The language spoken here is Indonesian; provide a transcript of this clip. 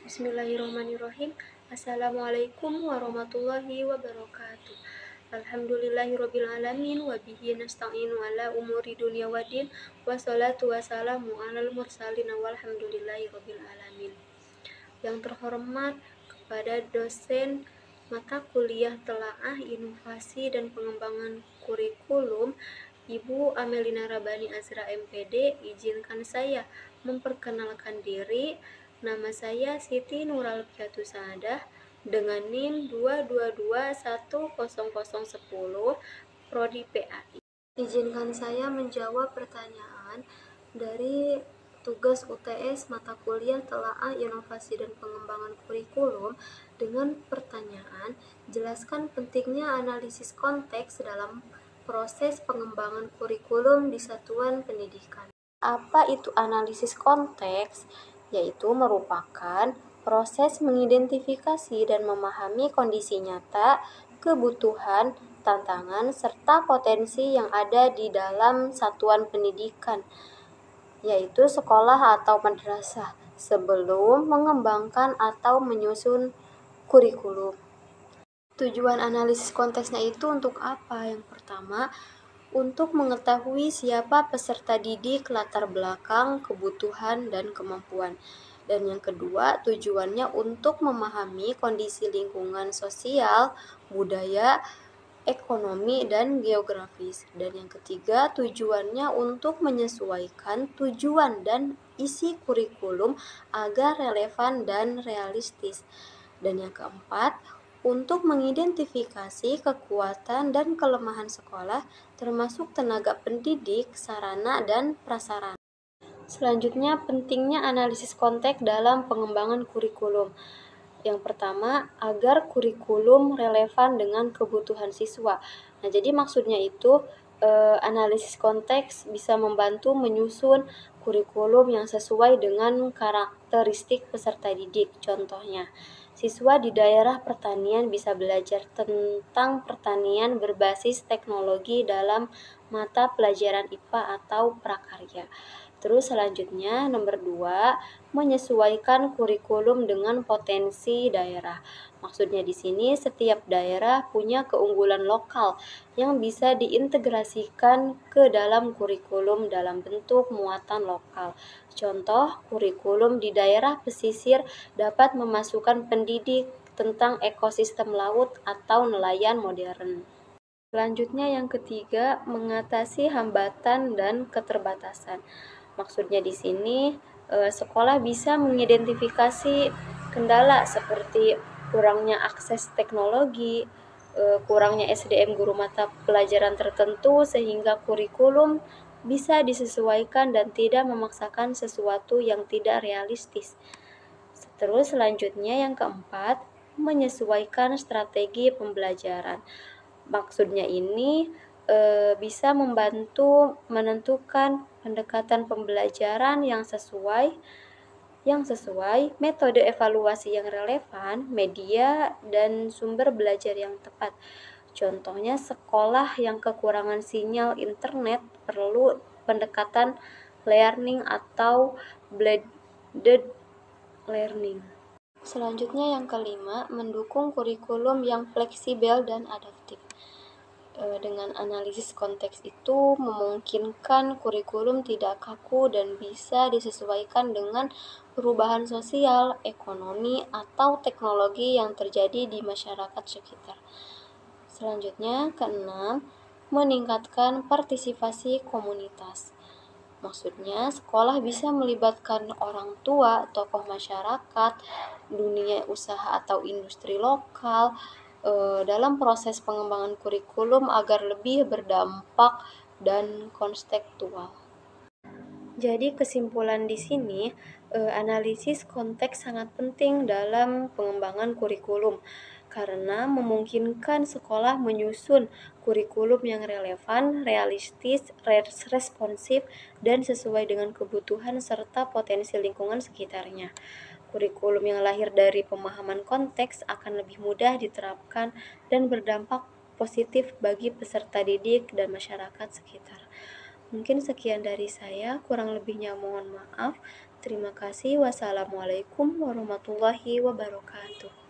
Bismillahirrahmanirrahim. Assalamualaikum warahmatullahi wabarakatuh. Alhamdulillahirabbil alamin wa bihi nasta'inu ala umuri dunya waddin wassalatu wassalamu alal mursalin walhamdulillahirabbil alamin. Yang terhormat kepada dosen mata kuliah Telaah Inovasi dan Pengembangan Kurikulum Ibu Amelina Rabani Azra MPD, izinkan saya memperkenalkan diri. Nama saya Siti Nuralfiatus Saadah dengan NIM 2221010 Prodi PAI. Izinkan saya menjawab pertanyaan dari tugas UTS mata kuliah Telaah Inovasi dan Pengembangan Kurikulum dengan pertanyaan, jelaskan pentingnya analisis konteks dalam proses pengembangan kurikulum di satuan pendidikan. Apa itu analisis konteks? Yaitu merupakan proses mengidentifikasi dan memahami kondisi nyata, kebutuhan, tantangan, serta potensi yang ada di dalam satuan pendidikan, yaitu sekolah atau madrasah, sebelum mengembangkan atau menyusun kurikulum. Tujuan analisis konteksnya itu untuk apa? Yang pertama, untuk mengetahui siapa peserta didik, latar belakang, kebutuhan, dan kemampuan. Dan yang kedua, tujuannya untuk memahami kondisi lingkungan sosial, budaya, ekonomi, dan geografis. Dan yang ketiga, tujuannya untuk menyesuaikan tujuan dan isi kurikulum agar relevan dan realistis. Dan yang keempat, untuk mengidentifikasi kekuatan dan kelemahan sekolah, termasuk tenaga pendidik, sarana, dan prasarana. Selanjutnya, pentingnya analisis konteks dalam pengembangan kurikulum. Yang pertama, agar kurikulum relevan dengan kebutuhan siswa. Nah, jadi maksudnya itu analisis konteks bisa membantu menyusun kurikulum yang sesuai dengan karakteristik peserta didik. Contohnya, siswa di daerah pertanian bisa belajar tentang pertanian berbasis teknologi dalam mata pelajaran IPA atau prakarya. Terus selanjutnya, nomor 2, menyesuaikan kurikulum dengan potensi daerah. Maksudnya di sini setiap daerah punya keunggulan lokal yang bisa diintegrasikan ke dalam kurikulum dalam bentuk muatan lokal. Contoh, kurikulum di daerah pesisir dapat memasukkan pendidik tentang ekosistem laut atau nelayan modern. Selanjutnya yang ketiga, mengatasi hambatan dan keterbatasan. Maksudnya di sini sekolah bisa mengidentifikasi kendala seperti kurangnya akses teknologi, kurangnya SDM guru mata pelajaran tertentu sehingga kurikulum bisa disesuaikan dan tidak memaksakan sesuatu yang tidak realistis. Terus selanjutnya yang keempat, menyesuaikan strategi pembelajaran. Maksudnya ini bisa membantu menentukan pendekatan pembelajaran yang sesuai, metode evaluasi yang relevan, media dan sumber belajar yang tepat. Contohnya, sekolah yang kekurangan sinyal internet perlu pendekatan learning atau blended learning. Selanjutnya yang kelima, mendukung kurikulum yang fleksibel dan adaptif. Dengan analisis konteks itu memungkinkan kurikulum tidak kaku dan bisa disesuaikan dengan perubahan sosial, ekonomi, atau teknologi yang terjadi di masyarakat sekitar. Selanjutnya, keenam, meningkatkan partisipasi komunitas. Maksudnya, sekolah bisa melibatkan orang tua, tokoh masyarakat, dunia usaha atau industri lokal dalam proses pengembangan kurikulum agar lebih berdampak dan kontekstual. Jadi kesimpulan di sini, analisis konteks sangat penting dalam pengembangan kurikulum karena memungkinkan sekolah menyusun kurikulum yang relevan, realistis, responsif, dan sesuai dengan kebutuhan serta potensi lingkungan sekitarnya. Kurikulum yang lahir dari pemahaman konteks akan lebih mudah diterapkan dan berdampak positif bagi peserta didik dan masyarakat sekitar. Mungkin sekian dari saya, kurang lebihnya mohon maaf. Terima kasih. Wassalamualaikum warahmatullahi wabarakatuh.